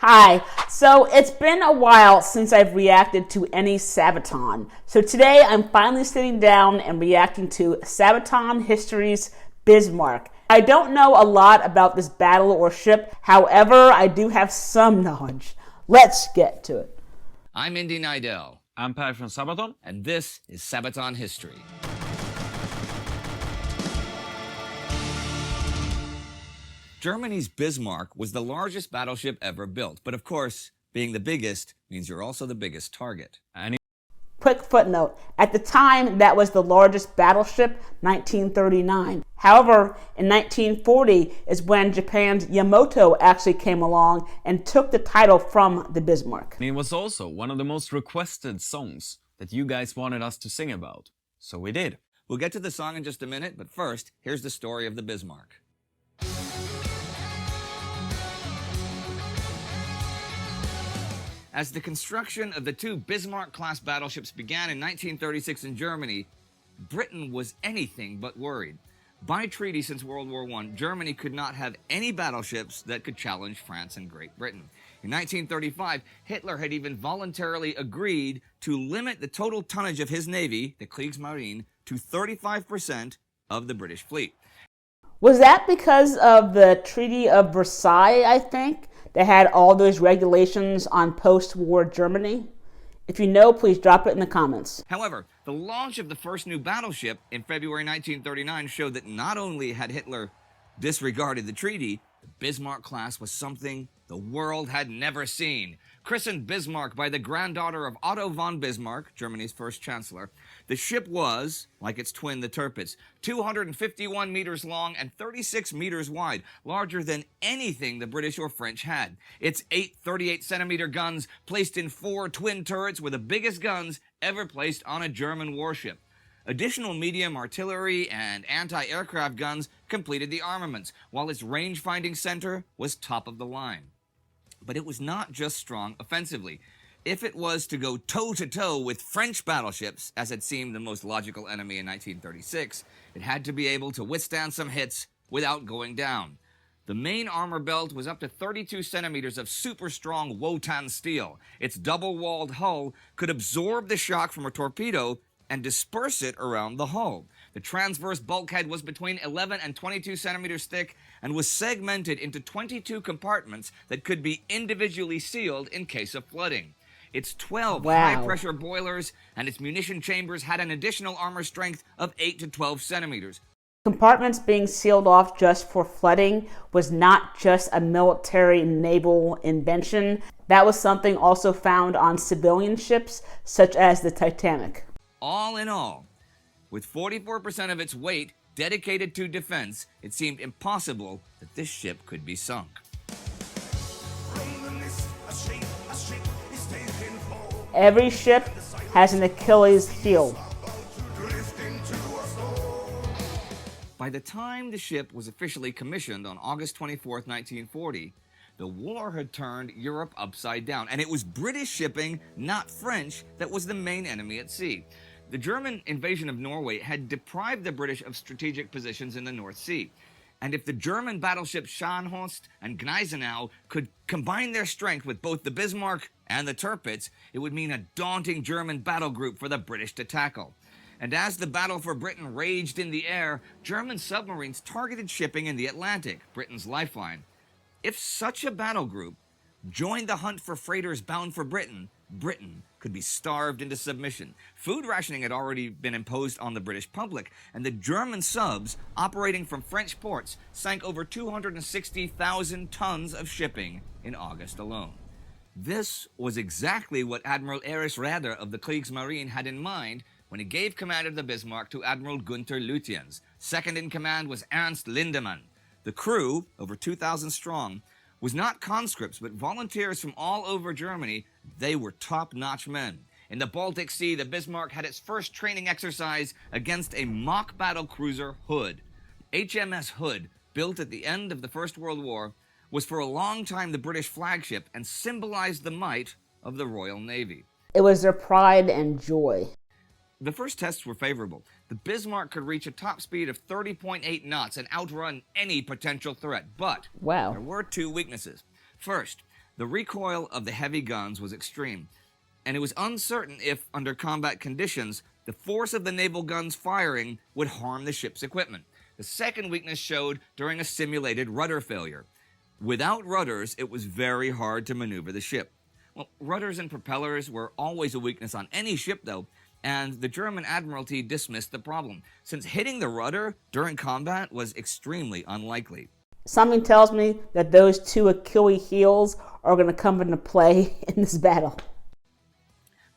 Hi, so it's been a while since I've reacted to any Sabaton. So today I'm finally sitting down and reacting to Sabaton History's Bismarck. I don't know a lot about this battle or ship, however, I do have some knowledge. Let's get to it. I'm Indy Neidell. I'm Per from Sabaton. And this is Sabaton History. Germany's Bismarck was the largest battleship ever built, but of course, being the biggest means you're also the biggest target. Quick footnote, at the time that was the largest battleship, 1939. However, in 1940 is when Japan's Yamato actually came along and took the title from the Bismarck. And it was also one of the most requested songs that you guys wanted us to sing about, so we did. We'll get to the song in just a minute, but first, here's the story of the Bismarck. As the construction of the two Bismarck-class battleships began in 1936 in Germany, Britain was anything but worried. By treaty since World War I, Germany could not have any battleships that could challenge France and Great Britain. In 1935, Hitler had even voluntarily agreed to limit the total tonnage of his navy, the Kriegsmarine, to 35% of the British fleet. Was that because of the Treaty of Versailles, I think? They had all those regulations on post-war Germany? If you know, please drop it in the comments. However, the launch of the first new battleship in February 1939 showed that not only had Hitler disregarded the treaty, the Bismarck class was something the world had never seen. Christened Bismarck by the granddaughter of Otto von Bismarck, Germany's first chancellor, the ship was, like its twin, the Tirpitz, 251 meters long and 36 meters wide, larger than anything the British or French had. Its 8 38-centimeter guns placed in 4 twin turrets were the biggest guns ever placed on a German warship. Additional medium artillery and anti-aircraft guns completed the armaments, while its range-finding center was top of the line. But it was not just strong offensively. If it was to go toe-to-toe with French battleships, as had seemed the most logical enemy in 1936, it had to be able to withstand some hits without going down. The main armor belt was up to 32 centimeters of super-strong Wotan steel. Its double-walled hull could absorb the shock from a torpedo and disperse it around the hull. The transverse bulkhead was between 11 and 22 centimeters thick and was segmented into 22 compartments that could be individually sealed in case of flooding. Its 12 high-pressure boilers and its munition chambers had an additional armor strength of 8 to 12 centimeters. Compartments being sealed off just for flooding was not just a military naval invention. That was something also found on civilian ships, such as the Titanic. All in all, with 44% of its weight dedicated to defense, it seemed impossible that this ship could be sunk. Every ship has an Achilles heel. By the time the ship was officially commissioned on August 24, 1940, the war had turned Europe upside down, and it was British shipping, not French, that was the main enemy at sea. The German invasion of Norway had deprived the British of strategic positions in the North Sea. And if the German battleships Scharnhorst and Gneisenau could combine their strength with both the Bismarck and the Tirpitz, it would mean a daunting German battle group for the British to tackle. And as the battle for Britain raged in the air, German submarines targeted shipping in the Atlantic, Britain's lifeline. If such a battle group joined the hunt for freighters bound for Britain, Britain could be starved into submission. Food rationing had already been imposed on the British public, and the German subs operating from French ports sank over 260,000 tons of shipping in August alone. This was exactly what Admiral Erich Raeder of the Kriegsmarine had in mind when he gave command of the Bismarck to Admiral Gunther Lutyens. Second in command was Ernst Lindemann. The crew, over 2,000 strong, was not conscripts, but volunteers from all over Germany. They were top-notch men. In the Baltic Sea, the Bismarck had its first training exercise against a mock battle cruiser, Hood. HMS Hood, built at the end of the First World War, was for a long time the British flagship and symbolized the might of the Royal Navy. It was their pride and joy. The first tests were favorable. The Bismarck could reach a top speed of 30.8 knots and outrun any potential threat. But there were two weaknesses. First, The recoil of the heavy guns was extreme, and it was uncertain if, under combat conditions, the force of the naval guns firing would harm the ship's equipment. The second weakness showed during a simulated rudder failure. Without rudders, it was very hard to maneuver the ship. Well, rudders and propellers were always a weakness on any ship, though, and the German Admiralty dismissed the problem, since hitting the rudder during combat was extremely unlikely. Something tells me that those two Achilles heels are going to come into play in this battle.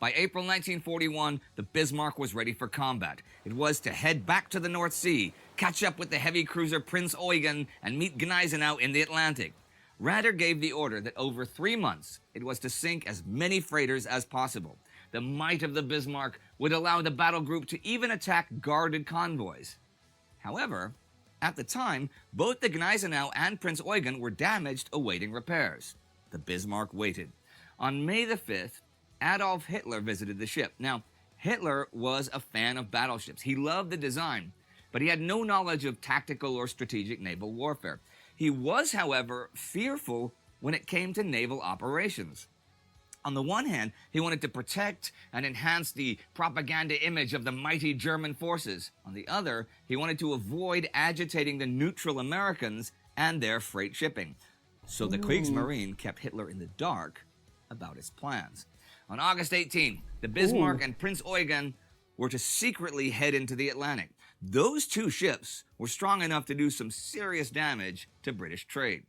By April 1941, the Bismarck was ready for combat. It was to head back to the North Sea, catch up with the heavy cruiser Prinz Eugen, and meet Gneisenau in the Atlantic. Raeder gave the order that over 3 months, it was to sink as many freighters as possible. The might of the Bismarck would allow the battle group to even attack guarded convoys. However, at the time, both the Gneisenau and Prinz Eugen were damaged awaiting repairs. The Bismarck waited. On May the 5th, Adolf Hitler visited the ship. Now, Hitler was a fan of battleships. He loved the design, but he had no knowledge of tactical or strategic naval warfare. He was, however, fearful when it came to naval operations. On the one hand, he wanted to protect and enhance the propaganda image of the mighty German forces. On the other, he wanted to avoid agitating the neutral Americans and their freight shipping. So the Kriegsmarine kept Hitler in the dark about his plans. On August 18th, the Bismarck and Prinz Eugen were to secretly head into the Atlantic. Those two ships were strong enough to do some serious damage to British trade.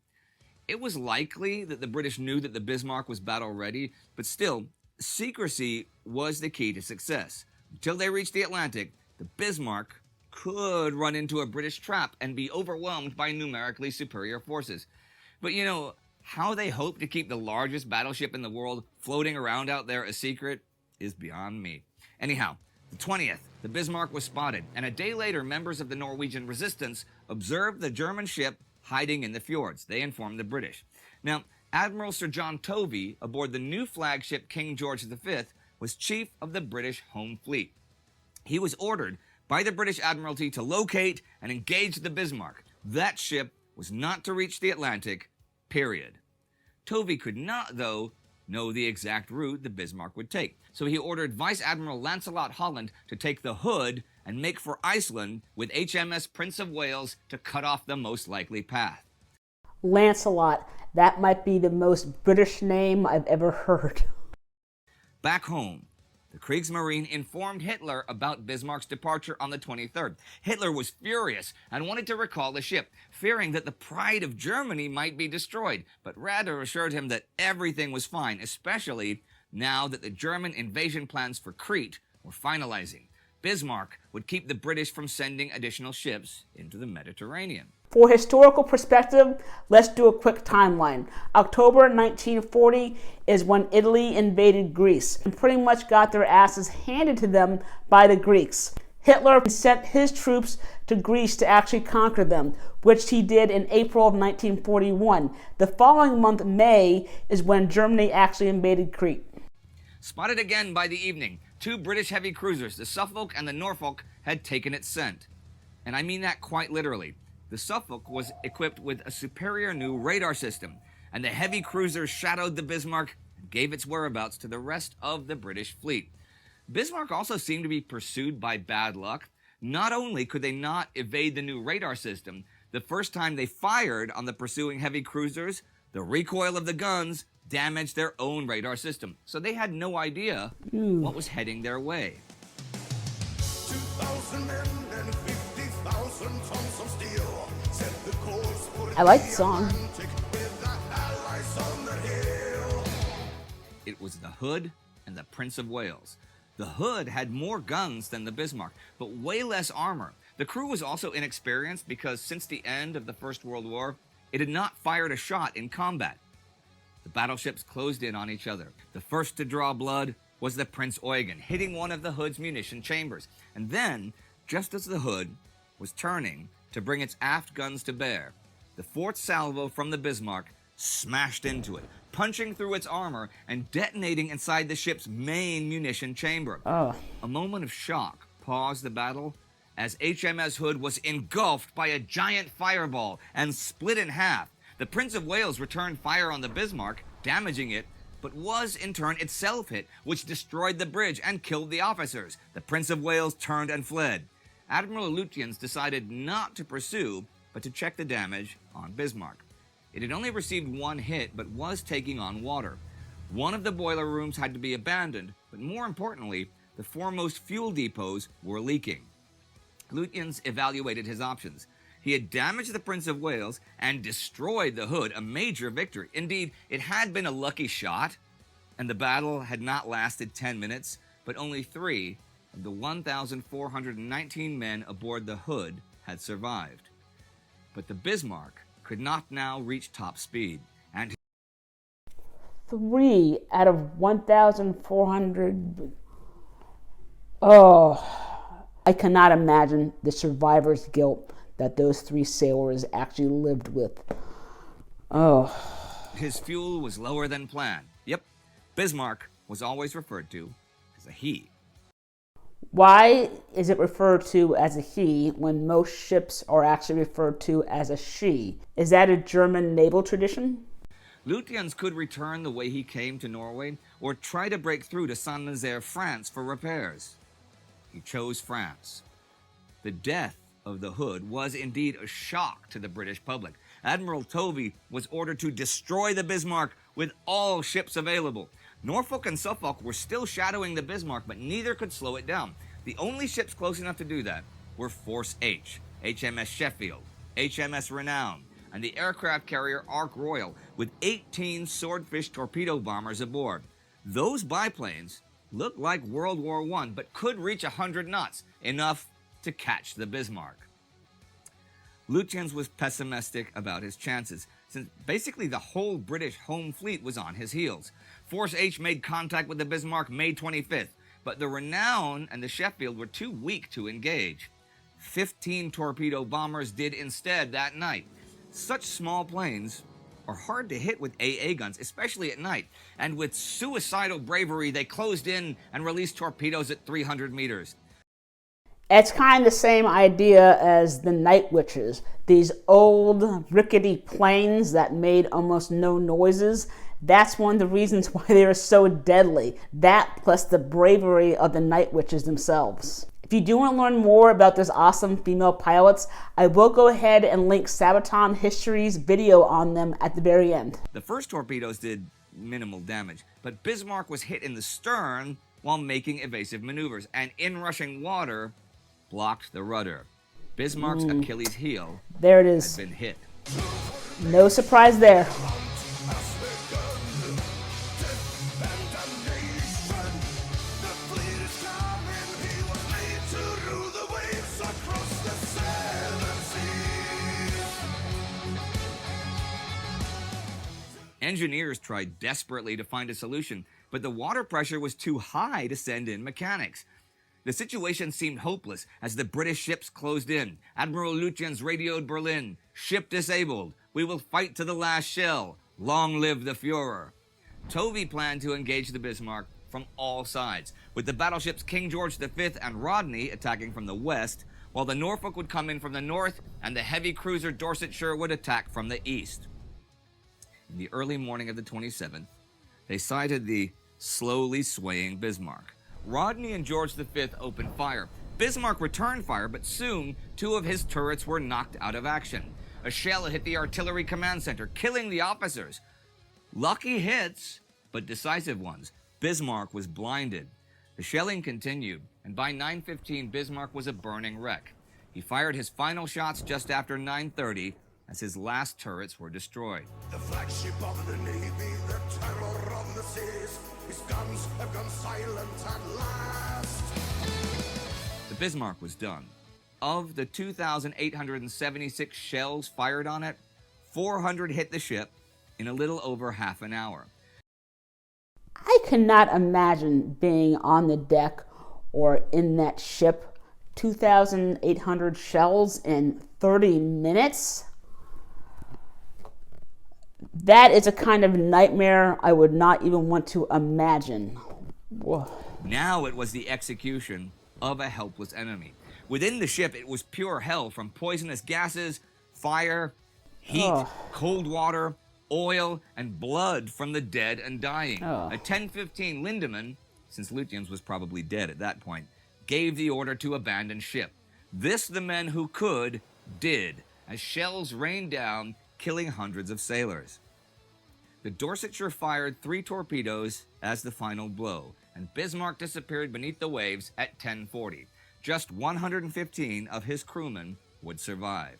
It was likely that the British knew that the Bismarck was battle-ready, but still, secrecy was the key to success. Until they reached the Atlantic, the Bismarck could run into a British trap and be overwhelmed by numerically superior forces. But you know, how they hoped to keep the largest battleship in the world floating around out there a secret is beyond me. Anyhow, the 20th, the Bismarck was spotted, and a day later, members of the Norwegian resistance observed the German ship hiding in the fjords. They informed the British. Now, Admiral Sir John Tovey, aboard the new flagship King George V, was chief of the British Home Fleet. He was ordered by the British Admiralty to locate and engage the Bismarck. That ship was not to reach the Atlantic, period. Tovey could not, though, know the exact route the Bismarck would take. So he ordered Vice Admiral Lancelot Holland to take the Hood and make for Iceland with HMS Prince of Wales to cut off the most likely path. Lancelot, that might be the most British name I've ever heard. Back home, the Kriegsmarine informed Hitler about Bismarck's departure on the 23rd. Hitler was furious and wanted to recall the ship, fearing that the pride of Germany might be destroyed. But Raeder assured him that everything was fine, especially now that the German invasion plans for Crete were finalizing. Bismarck would keep the British from sending additional ships into the Mediterranean. For historical perspective, let's do a quick timeline. October 1940 is when Italy invaded Greece and pretty much got their asses handed to them by the Greeks. Hitler sent his troops to Greece to actually conquer them, which he did in April of 1941. The following month, May, is when Germany actually invaded Crete. Spotted again by the evening, two British heavy cruisers, the Suffolk and the Norfolk, had taken its scent. And I mean that quite literally. The Suffolk was equipped with a superior new radar system, and the heavy cruiser shadowed the Bismarck and gave its whereabouts to the rest of the British fleet. Bismarck also seemed to be pursued by bad luck. Not only could they not evade the new radar system, the first time they fired on the pursuing heavy cruisers, the recoil of the guns damaged their own radar system. So they had no idea what was heading their way. 2,000 men and 50,000 tons of steel set the course for I like the song. with the Allies on the hill. It was the Hood and the Prince of Wales. The Hood had more guns than the Bismarck, but way less armor. The crew was also inexperienced because since the end of the First World War, it had not fired a shot in combat. The battleships closed in on each other. The first to draw blood was the Prinz Eugen, hitting one of the Hood's munition chambers. And then, just as the Hood was turning to bring its aft guns to bear, the fourth salvo from the Bismarck smashed into it, punching through its armor and detonating inside the ship's main munition chamber. A moment of shock paused the battle as HMS Hood was engulfed by a giant fireball and split in half. The Prince of Wales returned fire on the Bismarck, damaging it, but was in turn itself hit, which destroyed the bridge and killed the officers. The Prince of Wales turned and fled. Admiral Lutyens decided not to pursue, but to check the damage on Bismarck. It had only received one hit, but was taking on water. One of the boiler rooms had to be abandoned, but more importantly, the foremost fuel depots were leaking. Lutyens evaluated his options. He had damaged the Prince of Wales and destroyed the hood, a major victory. Indeed, it had been a lucky shot, and the battle had not lasted 10 minutes, but only 3 of the 1,419 men aboard the hood had survived. But the Bismarck could not now reach top speed, and 3 out of 1,400. Oh, I cannot imagine the survivor's guilt that those 3 sailors actually lived with. Oh. his fuel was lower than planned. Yep, Bismarck was always referred to as a he. Why is it referred to as a he when most ships are actually referred to as a she? Is that a German naval tradition? Lutyens could return the way he came to Norway or try to break through to Saint-Nazaire, France for repairs. He chose France. The death of the Hood was indeed a shock to the British public. Admiral Tovey was ordered to destroy the Bismarck with all ships available. Norfolk and Suffolk were still shadowing the Bismarck, but neither could slow it down. The only ships close enough to do that were Force H, HMS Sheffield, HMS Renown, and the aircraft carrier Ark Royal, with 18 Swordfish torpedo bombers aboard. Those biplanes looked like World War I, but could reach 100 knots, enough to catch the Bismarck. Lutyens was pessimistic about his chances, since basically the whole British home fleet was on his heels. Force H made contact with the Bismarck May 25th, but the Renown and the Sheffield were too weak to engage. 15 torpedo bombers did instead that night. Such small planes are hard to hit with AA guns, especially at night, and with suicidal bravery they closed in and released torpedoes at 300 meters. It's kind of the same idea as the Night Witches, these old rickety planes that made almost no noises. That's one of the reasons why they are so deadly. That plus the bravery of the Night Witches themselves. If you do want to learn more about those awesome female pilots, I will go ahead and link Sabaton History's video on them at the very end. The first torpedoes did minimal damage, but Bismarck was hit in the stern while making evasive maneuvers, and inrushing water blocked the rudder. Bismarck's Achilles heel There it is. had been hit. No surprise there. Engineers tried desperately to find a solution, but the water pressure was too high to send in mechanics. The situation seemed hopeless as the British ships closed in. Admiral Lutyens radioed Berlin, "Ship disabled. We will fight to the last shell. Long live the Führer." Tovey planned to engage the Bismarck from all sides, with the battleships King George V and Rodney attacking from the west, while the Norfolk would come in from the north and the heavy cruiser Dorsetshire would attack from the east. In the early morning of the 27th, they sighted the slowly swaying Bismarck. Rodney and George V opened fire. Bismarck returned fire, but soon 2 of his turrets were knocked out of action. A shell hit the artillery command center, killing the officers. Lucky hits, but decisive ones. Bismarck was blinded. The shelling continued, and by 9:15, Bismarck was a burning wreck. He fired his final shots just after 9:30 as his last turrets were destroyed. The flagship of the Navy, the terror of the seas. His guns have gone silent at last. The Bismarck was done. Of the 2,876 shells fired on it, 400 hit the ship in a little over half an hour. I cannot imagine being on the deck or in that ship. 2,800 shells in 30 minutes? That is a kind of nightmare I would not even want to imagine. Whoa. Now it was the execution of a helpless enemy. Within the ship, it was pure hell, from poisonous gases, fire, heat, cold water, oil, and blood from the dead and dying. Oh. At 10:15, Lindemann, since Lutyens was probably dead at that point, gave the order to abandon ship. This the men who could did, as shells rained down, killing hundreds of sailors. The Dorsetshire fired 3 torpedoes as the final blow, and Bismarck disappeared beneath the waves at 10:40. Just 115 of his crewmen would survive.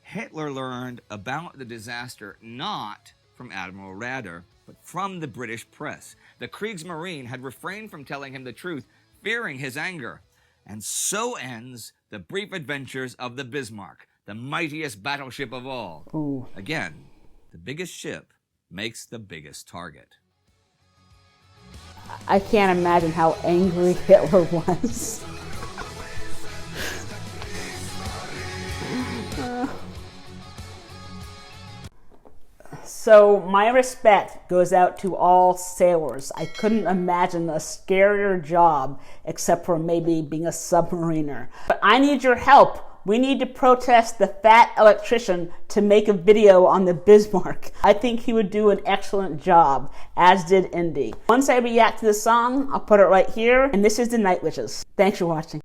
Hitler learned about the disaster not from Admiral Raeder, but from the British press. The Kriegsmarine had refrained from telling him the truth, fearing his anger. And so ends the brief adventures of the Bismarck, the mightiest battleship of all. Ooh. Again, the biggest ship makes the biggest target. I can't imagine how angry Hitler was. So my respect goes out to all sailors. I couldn't imagine a scarier job except for maybe being a submariner. But I need your help. We need to protest the fat electrician to make a video on the Bismarck. I think he would do an excellent job, as did Indy. Once I react to the song, I'll put it right here. And this is The Night Witches. Thanks for watching.